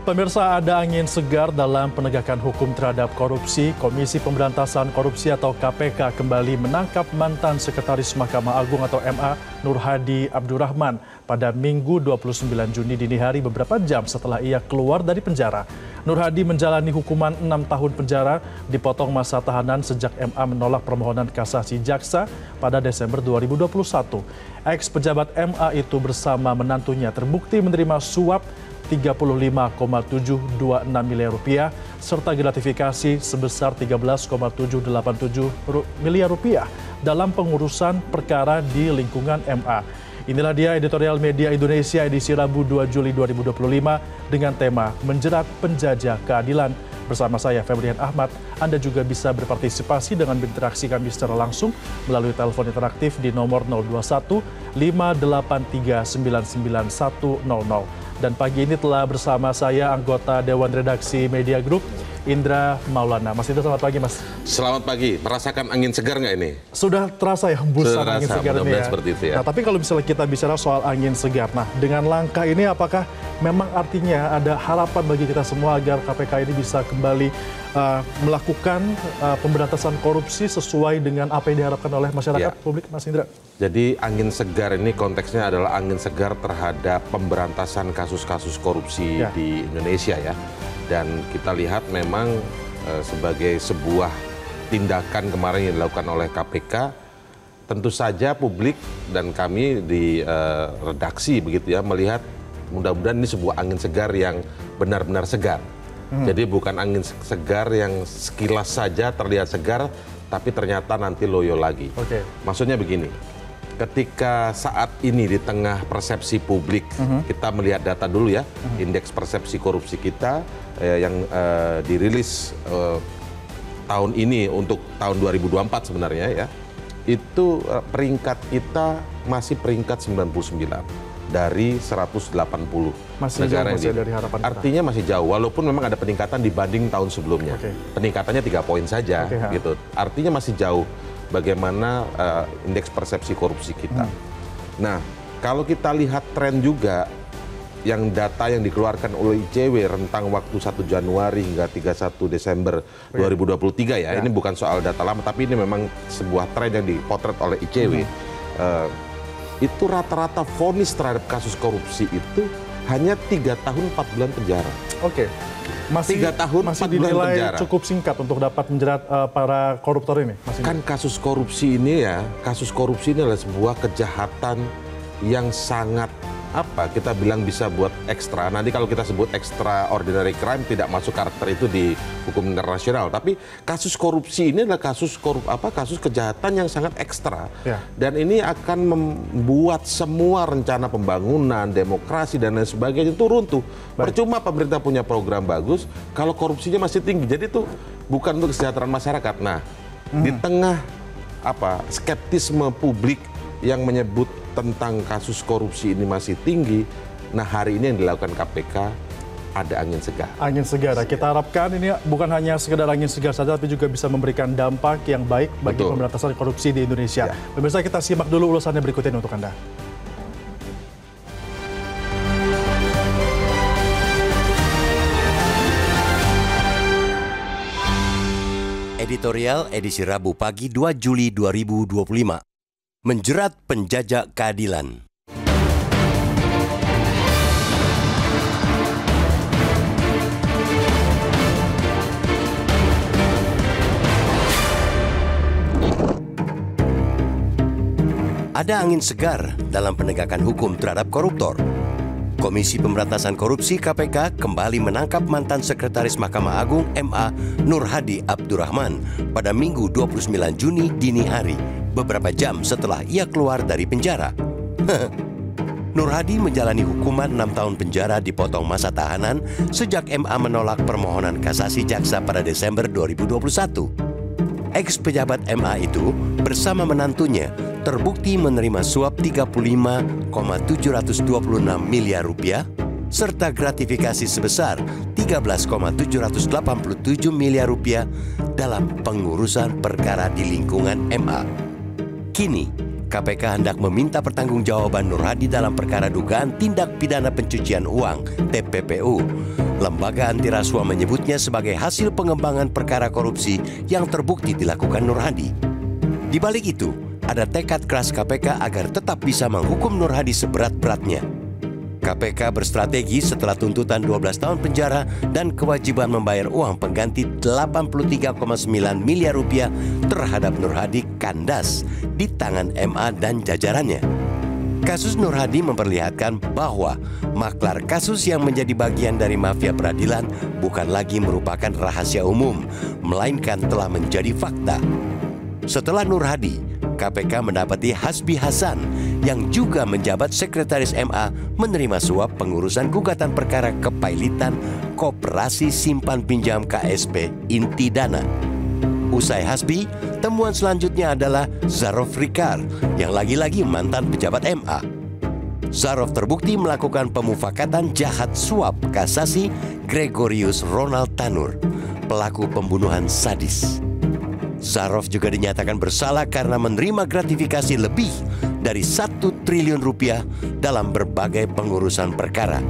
Pemirsa, ada angin segar dalam penegakan hukum terhadap korupsi. Komisi Pemberantasan Korupsi atau KPK kembali menangkap mantan Sekretaris Mahkamah Agung atau MA Nur Hadi Abdurrahman pada Minggu 29 Juni dini hari beberapa jam setelah ia keluar dari penjara. Nur Hadi menjalani hukuman 6 tahun penjara, dipotong masa tahanan sejak MA menolak permohonan kasasi jaksa pada Desember 2021. Ex-pejabat MA itu bersama menantunya terbukti menerima suap 35,726 miliar rupiah serta gratifikasi sebesar 13,787 miliar rupiah dalam pengurusan perkara di lingkungan MA. Inilah dia editorial Media Indonesia edisi Rabu 2 Juli 2025 dengan tema Menjerat Penjajah Keadilan. Bersama saya Febrian Ahmad, Anda juga bisa berpartisipasi dengan berinteraksi kami secara langsung melalui telepon interaktif di nomor 021 583 99100. Dan pagi ini telah bersama saya anggota Dewan Redaksi Media Group, Indra Maulana. Mas Indra, selamat pagi, Mas. Selamat pagi. Merasakan angin segar nggak ini? Sudah terasa ya hembusan angin segar ini ya? Seperti itu ya. Nah, tapi kalau misalnya kita bicara soal angin segar, nah dengan langkah ini apakah memang artinya ada harapan bagi kita semua agar KPK ini bisa kembali melakukan pemberantasan korupsi sesuai dengan apa yang diharapkan oleh masyarakat publik, Mas Indra? Jadi angin segar ini konteksnya adalah angin segar terhadap pemberantasan kasus-kasus korupsi di Indonesia ya. Dan kita lihat memang sebagai sebuah tindakan kemarin yang dilakukan oleh KPK, tentu saja publik dan kami di redaksi begitu ya melihat mudah-mudahan ini sebuah angin segar yang benar-benar segar. Jadi bukan angin segar yang sekilas saja terlihat segar, tapi ternyata nanti loyo lagi. Maksudnya begini, ketika saat ini di tengah persepsi publik, kita melihat data dulu ya, indeks persepsi korupsi kita yang dirilis tahun ini untuk tahun 2024 sebenarnya ya, itu peringkat kita masih peringkat 99 dari 180 masih negara jauh, dari harapan kita. Artinya masih jauh, walaupun memang ada peningkatan dibanding tahun sebelumnya. Peningkatannya 3 poin saja, gitu. Artinya masih jauh bagaimana indeks persepsi korupsi kita. Nah, kalau kita lihat tren juga, yang data yang dikeluarkan oleh ICW rentang waktu 1 Januari hingga 31 Desember 2023 ya, ini bukan soal data lama, tapi ini memang sebuah tren yang dipotret oleh ICW. Itu rata-rata vonis terhadap kasus korupsi itu hanya 3 tahun 4 bulan penjara. Masih 3 tahun masih 4 bulan dinilai penjara. Cukup singkat untuk dapat menjerat para koruptor ini. Kan kasus korupsi ini ya, kasus korupsi ini adalah sebuah kejahatan yang sangat kita bilang bisa buat ekstra. Nanti kalau kita sebut extraordinary crime tidak masuk karakter itu di hukum internasional. Tapi kasus korupsi ini adalah kasus kejahatan yang sangat ekstra. Dan ini akan membuat semua rencana pembangunan, demokrasi dan lain sebagainya itu runtuh. Percuma pemerintah punya program bagus kalau korupsinya masih tinggi. Jadi itu bukan untuk kesejahteraan masyarakat. Nah, di tengah skeptisme publik yang menyebut tentang kasus korupsi ini masih tinggi. Nah, hari ini yang dilakukan KPK ada angin segar. Angin segar. Kita harapkan ini bukan hanya sekedar angin segar saja, tapi juga bisa memberikan dampak yang baik bagi pemberantasan korupsi di Indonesia. Pemirsa, kita simak dulu ulasannya berikut ini untuk Anda. Editorial edisi Rabu pagi 2 Juli 2025. Menjerat penjajah keadilan. Ada angin segar dalam penegakan hukum terhadap koruptor. Komisi Pemberantasan Korupsi KPK kembali menangkap mantan Sekretaris Mahkamah Agung MA Nur Hadi Abdurrahman pada Minggu 29 Juni dini hari, beberapa jam setelah ia keluar dari penjara. Nur Hadi menjalani hukuman 6 tahun penjara dipotong masa tahanan sejak MA menolak permohonan kasasi jaksa pada Desember 2021. Ex-pejabat MA itu bersama menantunya terbukti menerima suap 35,726 miliar rupiah serta gratifikasi sebesar 13,787 miliar rupiah dalam pengurusan perkara di lingkungan MA. Kini, KPK hendak meminta pertanggungjawaban Nur Hadi dalam perkara dugaan tindak pidana pencucian uang (TPPU) Lembaga anti rasuah menyebutnya sebagai hasil pengembangan perkara korupsi yang terbukti dilakukan Nur Hadi. Di balik itu, ada tekad keras KPK agar tetap bisa menghukum Nur Hadi seberat-beratnya. KPK berstrategi setelah tuntutan 12 tahun penjara dan kewajiban membayar uang pengganti 83,9 miliar rupiah terhadap Nur Hadi kandas di tangan MA dan jajarannya. Kasus Nur Hadi memperlihatkan bahwa maklar kasus yang menjadi bagian dari mafia peradilan bukan lagi merupakan rahasia umum, melainkan telah menjadi fakta. Setelah Nur Hadi, KPK mendapati Hasbi Hasan yang juga menjabat sekretaris MA menerima suap pengurusan gugatan perkara kepailitan Koperasi Simpan Pinjam KSP Inti Dana. Usai Hasbi, temuan selanjutnya adalah Zarof Rikar yang lagi-lagi mantan pejabat MA. Zarof terbukti melakukan pemufakatan jahat suap kasasi Gregorius Ronald Tanur, pelaku pembunuhan sadis. Zarof juga dinyatakan bersalah karena menerima gratifikasi lebih dari 1 triliun rupiah dalam berbagai pengurusan perkara.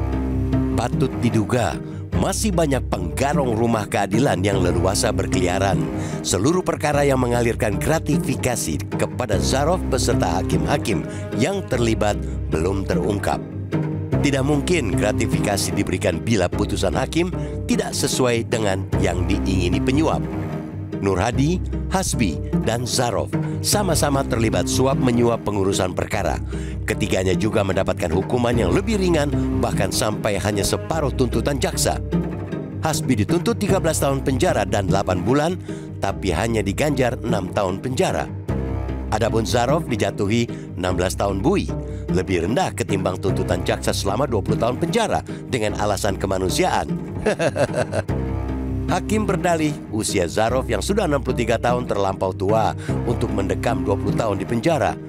Patut diduga masih banyak penggarong rumah keadilan yang leluasa berkeliaran. Seluruh perkara yang mengalirkan gratifikasi kepada Zarof beserta hakim-hakim yang terlibat belum terungkap. Tidak mungkin gratifikasi diberikan bila putusan hakim tidak sesuai dengan yang diingini penyuap. Nur Hadi, Hasbi, dan Zarof sama-sama terlibat suap menyuap pengurusan perkara. Ketiganya juga mendapatkan hukuman yang lebih ringan, bahkan sampai hanya separuh tuntutan jaksa. Hasbi dituntut 13 tahun penjara dan 8 bulan, tapi hanya diganjar 6 tahun penjara. Adapun Zarof dijatuhi 16 tahun bui, lebih rendah ketimbang tuntutan jaksa selama 20 tahun penjara dengan alasan kemanusiaan. Hakim berdalih usia Zarof yang sudah 63 tahun terlampau tua untuk mendekam 20 tahun di penjara.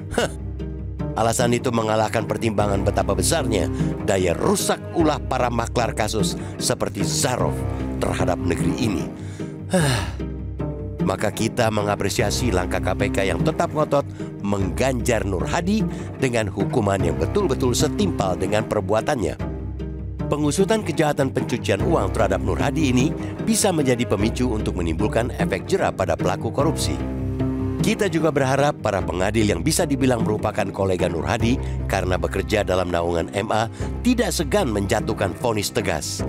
Alasan itu mengalahkan pertimbangan betapa besarnya daya rusak ulah para maklar kasus seperti Zarof terhadap negeri ini. Maka kita mengapresiasi langkah KPK yang tetap ngotot mengganjar Nur Hadi dengan hukuman yang betul-betul setimpal dengan perbuatannya. Pengusutan kejahatan pencucian uang terhadap Nur Hadi ini bisa menjadi pemicu untuk menimbulkan efek jera pada pelaku korupsi. Kita juga berharap para pengadil yang bisa dibilang merupakan kolega Nur Hadi karena bekerja dalam naungan MA tidak segan menjatuhkan vonis tegas.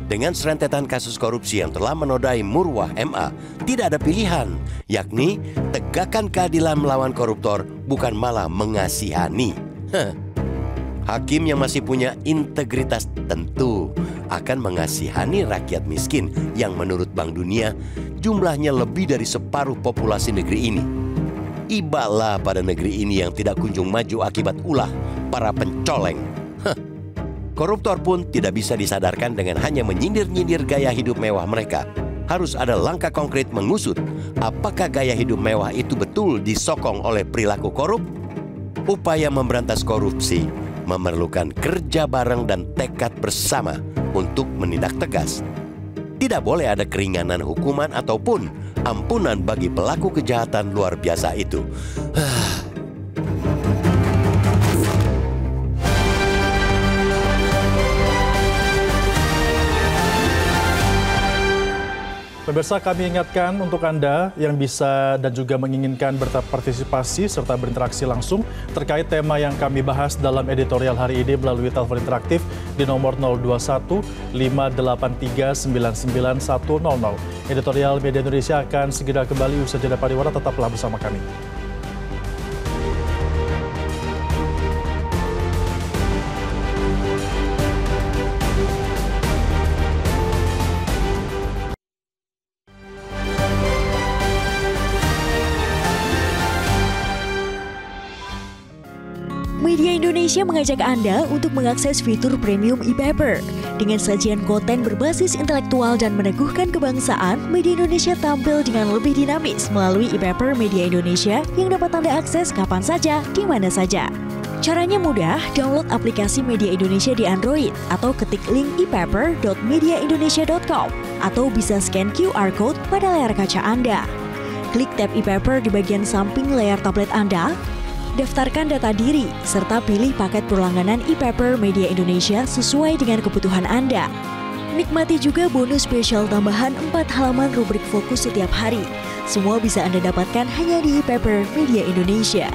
Dengan serentetan kasus korupsi yang telah menodai marwah MA, tidak ada pilihan, yakni tegakkan keadilan melawan koruptor, bukan malah mengasihani. Hakim yang masih punya integritas tentu akan mengasihani rakyat miskin yang menurut Bank Dunia jumlahnya lebih dari separuh populasi negeri ini. Ibalah pada negeri ini yang tidak kunjung maju akibat ulah para pencoleng. Koruptor pun tidak bisa disadarkan dengan hanya menyindir-nyindir gaya hidup mewah mereka. Harus ada langkah konkret mengusut apakah gaya hidup mewah itu betul disokong oleh perilaku korup. Upaya memberantas korupsi memerlukan kerja bareng dan tekad bersama untuk menindak tegas. Tidak boleh ada keringanan hukuman ataupun ampunan bagi pelaku kejahatan luar biasa itu. Pemirsa, kami ingatkan untuk Anda yang bisa dan juga menginginkan berpartisipasi serta berinteraksi langsung terkait tema yang kami bahas dalam editorial hari ini melalui telepon interaktif di nomor 021 583 99100. Editorial Media Indonesia akan segera kembali usai jeda pariwara, tetaplah bersama kami. Media Indonesia mengajak Anda untuk mengakses fitur premium e-paper. Dengan sajian konten berbasis intelektual dan meneguhkan kebangsaan, Media Indonesia tampil dengan lebih dinamis melalui e-paper Media Indonesia yang dapat Anda akses kapan saja, di mana saja. Caranya mudah, download aplikasi Media Indonesia di Android atau ketik link e-paper.mediaindonesia.com atau bisa scan QR Code pada layar kaca Anda. Klik tab e-paper di bagian samping layar tablet Anda, daftarkan data diri, serta pilih paket berlangganan e-paper Media Indonesia sesuai dengan kebutuhan Anda. Nikmati juga bonus spesial tambahan 4 halaman rubrik fokus setiap hari. Semua bisa Anda dapatkan hanya di e-paper Media Indonesia.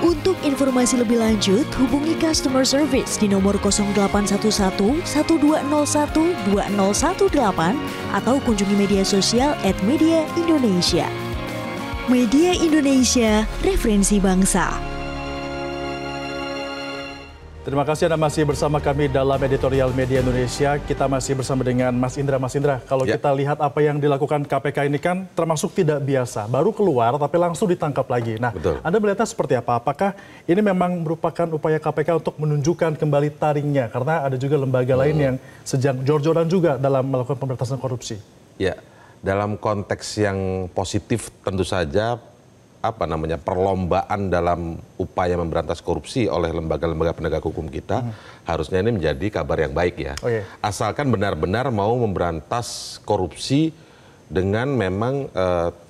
Untuk informasi lebih lanjut, hubungi customer service di nomor 0811 1201 2018 atau kunjungi media sosial @mediaindonesia. Media Indonesia, referensi bangsa. Terima kasih Anda masih bersama kami dalam editorial Media Indonesia. Kita masih bersama dengan Mas Indra. Mas Indra, kalau kita lihat apa yang dilakukan KPK ini kan termasuk tidak biasa. Baru keluar tapi langsung ditangkap lagi. Nah, betul. Anda melihatnya seperti apa? Apakah ini memang merupakan upaya KPK untuk menunjukkan kembali taringnya? Karena ada juga lembaga lain yang sejak jor-joran juga dalam melakukan pemberantasan korupsi. Ya, dalam konteks yang positif tentu saja perlombaan dalam upaya memberantas korupsi oleh lembaga-lembaga penegak hukum kita harusnya ini menjadi kabar yang baik ya. Asalkan benar-benar mau memberantas korupsi dengan memang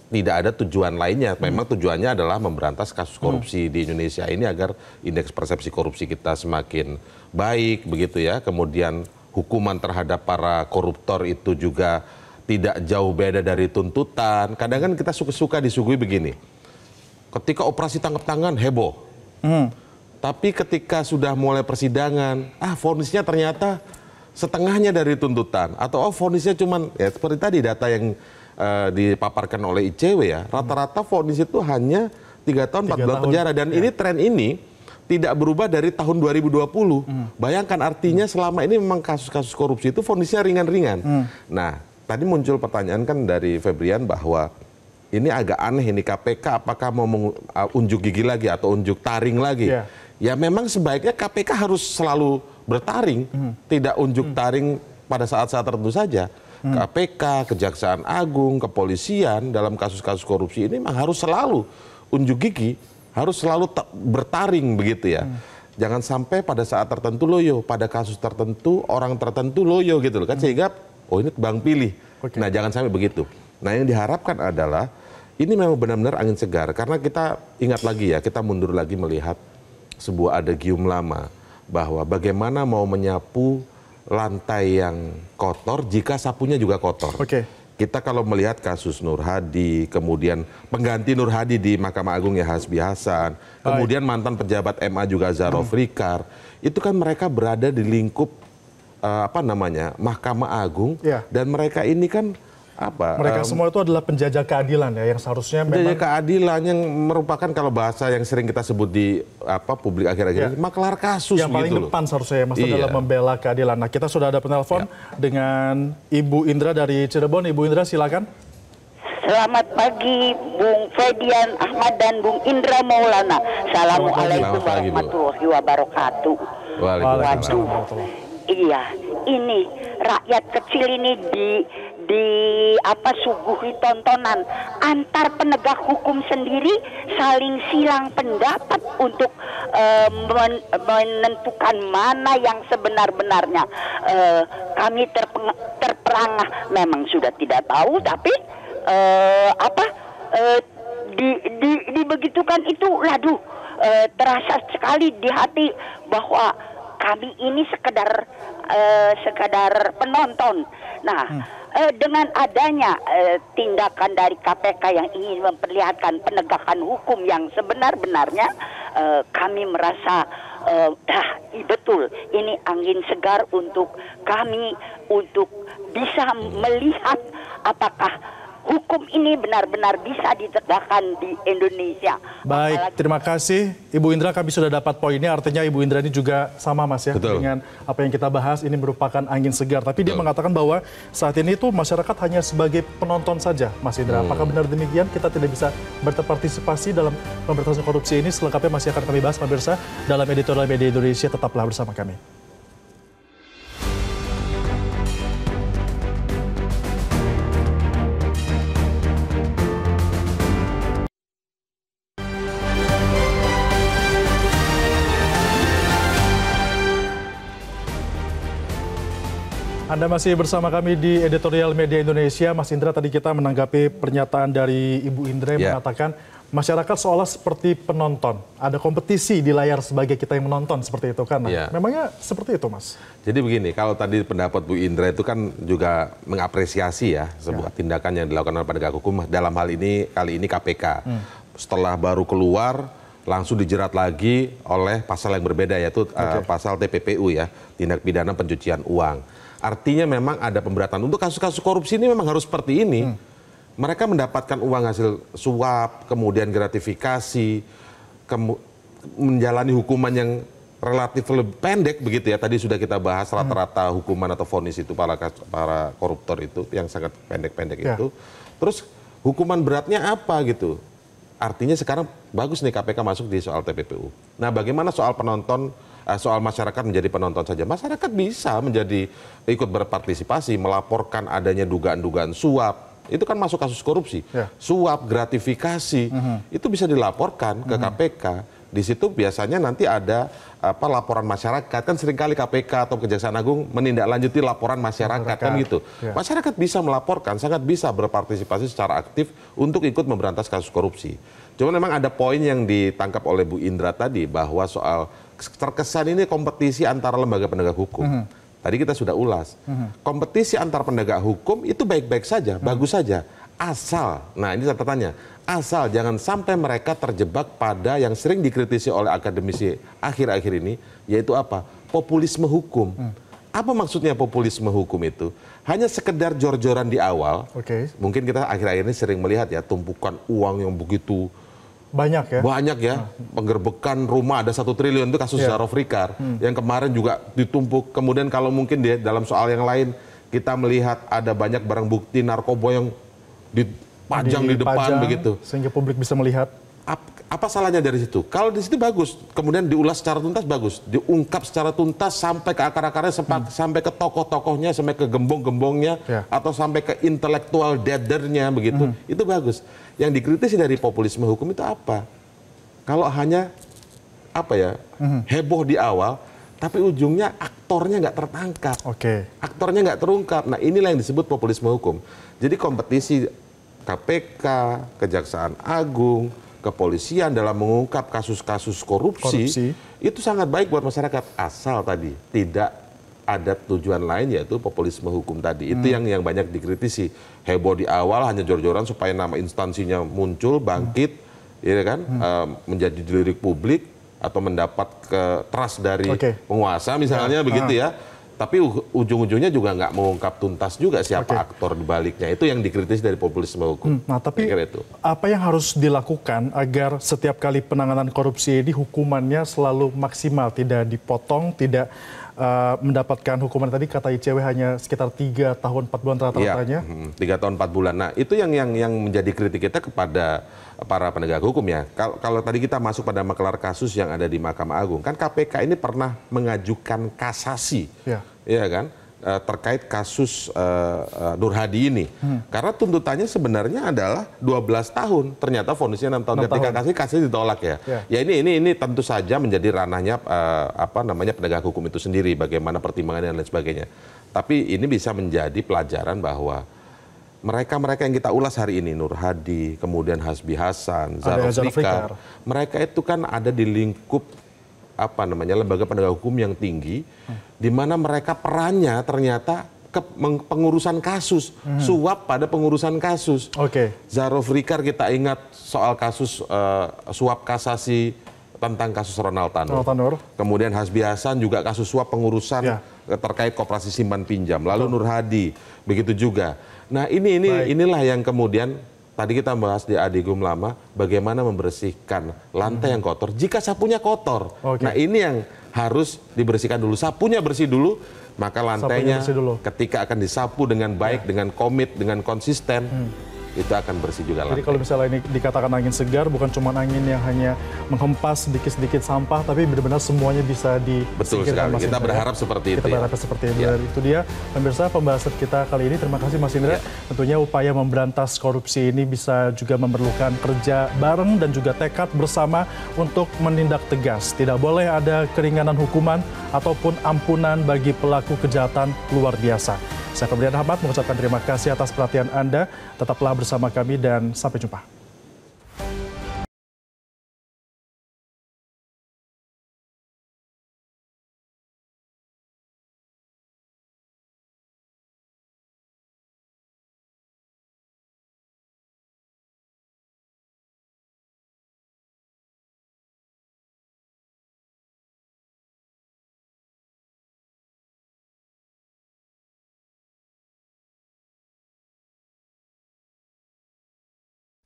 tidak ada tujuan lainnya. Memang tujuannya adalah memberantas kasus korupsi di Indonesia ini agar indeks persepsi korupsi kita semakin baik begitu ya. Kemudian hukuman terhadap para koruptor itu juga tidak jauh beda dari tuntutan. Kadang kan kita suka-suka disuguhi begini. Ketika operasi tangkap tangan heboh, tapi ketika sudah mulai persidangan, vonisnya ternyata setengahnya dari tuntutan, atau vonisnya cuman ya seperti tadi data yang dipaparkan oleh ICW ya, rata-rata vonis itu hanya 3 tahun 4 bulan penjara, dan ini tren ini tidak berubah dari tahun 2020. Bayangkan artinya selama ini memang kasus-kasus korupsi itu vonisnya ringan-ringan. Nah, tadi muncul pertanyaan kan dari Febrian bahwa ini agak aneh ini KPK apakah mau unjuk gigi lagi atau unjuk taring lagi. Ya memang sebaiknya KPK harus selalu bertaring, tidak unjuk taring pada saat-saat tertentu saja. KPK, Kejaksaan Agung, Kepolisian dalam kasus-kasus korupsi ini memang harus selalu unjuk gigi, harus selalu bertaring begitu ya. Jangan sampai pada saat tertentu loyo, pada kasus tertentu orang tertentu loyo gitu loh kan, sehingga ini tebang pilih. Nah jangan sampai begitu. Nah yang diharapkan adalah ini memang benar-benar angin segar, karena kita ingat lagi ya, kita mundur lagi melihat sebuah adagium lama bahwa bagaimana mau menyapu lantai yang kotor jika sapunya juga kotor. Kita kalau melihat kasus Nur Hadi, kemudian pengganti Nur Hadi di Mahkamah Agung ya Hasbi Hasan, kemudian mantan pejabat MA juga Zarof Rikar, itu kan mereka berada di lingkup Mahkamah Agung, dan mereka ini kan mereka semua itu adalah penjajah keadilan ya, yang seharusnya penjajah keadilan yang merupakan kalau bahasa yang sering kita sebut di publik akhir-akhir ini maklar kasus yang paling depan seharusnya ya Mas dalam membela keadilan. Nah kita sudah ada penelpon dengan Ibu Indra dari Cirebon. Ibu Indra silakan. Selamat pagi Bung Fedian Ahmad dan Bung Indra Maulana. Assalamualaikum warahmatullahi wabarakatuh. Waalaikumsalam. Iya, ini rakyat kecil ini suguhi tontonan antar penegak hukum sendiri saling silang pendapat untuk menentukan mana yang sebenar-benarnya. Kami terperangah, memang sudah tidak tahu, tapi dibegitukan itu, terasa sekali di hati bahwa kami ini sekedar penonton. Nah, dengan adanya tindakan dari KPK yang ingin memperlihatkan penegakan hukum yang sebenar-benarnya, kami merasa betul ini angin segar untuk kami untuk bisa melihat apakah hukum ini benar-benar bisa ditegakkan di Indonesia. Baik, terima kasih Ibu Indra, kami sudah dapat poinnya. Artinya Ibu Indra ini juga sama Mas ya, dengan apa yang kita bahas ini merupakan angin segar. Tapi dia mengatakan bahwa saat ini itu masyarakat hanya sebagai penonton saja, Mas Indra. Apakah benar demikian? Kita tidak bisa berpartisipasi dalam pemberantasan korupsi ini. Selengkapnya masih akan kami bahas pemirsa dalam editorial Media Indonesia. Tetaplah bersama kami. Anda masih bersama kami di editorial Media Indonesia. Mas Indra, tadi kita menanggapi pernyataan dari Ibu Indra yang mengatakan masyarakat seolah seperti penonton. Ada kompetisi di layar sebagai kita yang menonton seperti itu kan. Memangnya seperti itu, Mas? Jadi begini, kalau tadi pendapat Bu Indra itu kan juga mengapresiasi ya sebuah tindakan yang dilakukan oleh penegak hukum dalam hal ini kali ini KPK. Setelah baru keluar langsung dijerat lagi oleh pasal yang berbeda yaitu pasal TPPU ya, tindak pidana pencucian uang. Artinya memang ada pemberatan. Untuk kasus-kasus korupsi ini memang harus seperti ini. Mereka mendapatkan uang hasil suap, kemudian gratifikasi, menjalani hukuman yang relatif lebih pendek begitu ya. Tadi sudah kita bahas rata-rata hukuman atau vonis itu para koruptor itu yang sangat pendek-pendek itu. Terus hukuman beratnya apa gitu? Artinya sekarang bagus nih KPK masuk di soal TPPU. Nah, bagaimana soal penonton, soal masyarakat menjadi penonton saja? Masyarakat bisa menjadi ikut berpartisipasi, melaporkan adanya dugaan-dugaan suap. Itu kan masuk kasus korupsi. Suap, gratifikasi, itu bisa dilaporkan ke KPK. Di situ biasanya nanti ada laporan masyarakat. Kan seringkali KPK atau Kejaksaan Agung menindaklanjuti laporan masyarakat kan gitu. Masyarakat bisa melaporkan, sangat bisa berpartisipasi secara aktif untuk ikut memberantas kasus korupsi. Cuma memang ada poin yang ditangkap oleh Bu Indra tadi bahwa soal terkesan ini kompetisi antara lembaga penegak hukum. Tadi kita sudah ulas. Kompetisi antar penegak hukum itu baik-baik saja, bagus saja. Asal, nah ini catatannya, asal jangan sampai mereka terjebak pada yang sering dikritisi oleh akademisi akhir-akhir ini, yaitu apa? Populisme hukum. Apa maksudnya populisme hukum itu? Hanya sekedar jor-joran di awal. Mungkin kita akhir-akhir ini sering melihat ya, tumpukan uang yang begitu banyak ya, penggerbekan rumah ada 1 triliun itu kasus Zaro Frikar yang kemarin juga ditumpuk. Kemudian kalau mungkin di dalam soal yang lain kita melihat ada banyak barang bukti narkoba yang dipajang di depan begitu sehingga publik bisa melihat. Apa salahnya dari situ? Kalau di situ bagus, kemudian diulas secara tuntas bagus, diungkap secara tuntas sampai ke akar-akarnya, sampai ke tokoh-tokohnya, sampai ke gembong-gembongnya, atau sampai ke intelektual dadernya begitu, itu bagus. Yang dikritisi dari populisme hukum itu apa? Kalau hanya heboh di awal, tapi ujungnya aktornya nggak tertangkap, aktornya nggak terungkap. Nah inilah yang disebut populisme hukum. Jadi kompetisi KPK, Kejaksaan Agung, kepolisian dalam mengungkap kasus-kasus korupsi itu sangat baik buat masyarakat, asal tadi tidak ada tujuan lain yaitu populisme hukum tadi. Itu yang banyak dikritisi. Heboh di awal hanya jor-joran supaya nama instansinya muncul, bangkit, ya kan, menjadi dilirik publik atau mendapat trust dari penguasa misalnya begitu ya. Tapi ujung-ujungnya juga nggak mengungkap tuntas juga siapa aktor di baliknya. Itu yang dikritis dari populisme hukum. Nah, tapi apa yang harus dilakukan agar setiap kali penanganan korupsi ini hukumannya selalu maksimal, tidak dipotong, tidak mendapatkan hukuman tadi kata ICW hanya sekitar 3 tahun 4 bulan rata-ratanya? 3 tahun 4 bulan. Nah, itu yang menjadi kritik kita kepada para penegak hukum ya. Kalau tadi kita masuk pada maklar kasus yang ada di Mahkamah Agung, kan KPK ini pernah mengajukan kasasi, ya kan, terkait kasus Nur Hadi ini. Karena tuntutannya sebenarnya adalah 12 tahun. Ternyata vonisnya 6 tahun. Ketika kasih ditolak ya. Ya ini tentu saja menjadi ranahnya penegak hukum itu sendiri, bagaimana pertimbangannya dan lain sebagainya. Tapi ini bisa menjadi pelajaran bahwa mereka yang kita ulas hari ini, Nur Hadi, kemudian Hasbi Hasan, Zaro Frikar, mereka itu kan ada di lingkup lembaga penegak hukum yang tinggi, di mana mereka perannya ternyata pengurusan kasus, suap pada pengurusan kasus. Zaro Frikar kita ingat soal kasus suap kasasi tentang kasus Ronald Tanur. Kemudian Hasbi Hasan juga kasus suap pengurusan terkait koperasi simpan pinjam. Lalu Nur Hadi begitu juga. Nah inilah yang kemudian tadi kita bahas di Adigum lama, bagaimana membersihkan lantai yang kotor jika sapunya kotor. Nah ini yang harus dibersihkan dulu, sapunya bersih dulu, maka lantainya ketika akan disapu dengan baik, dengan komit, dengan konsisten, itu akan bersih juga lantai. Jadi kalau misalnya ini dikatakan angin segar, bukan cuma angin yang hanya menghempas sedikit-sedikit sampah, tapi benar-benar semuanya bisa disingkirkan. Betul sekali, kita berharap seperti itu. Kita berharap seperti itu. Itu dia, pemirsa, pembahasan kita kali ini. Terima kasih Mas Indra. Tentunya upaya memberantas korupsi ini bisa juga memerlukan kerja bareng dan juga tekad bersama untuk menindak tegas. Tidak boleh ada keringanan hukuman ataupun ampunan bagi pelaku kejahatan luar biasa. Saya Febrian Ahmad mengucapkan terima kasih atas perhatian Anda. Tetaplah bersama kami dan sampai jumpa.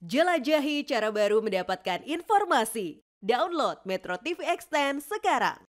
Jelajahi cara baru mendapatkan informasi. Download Metro TV Extend sekarang.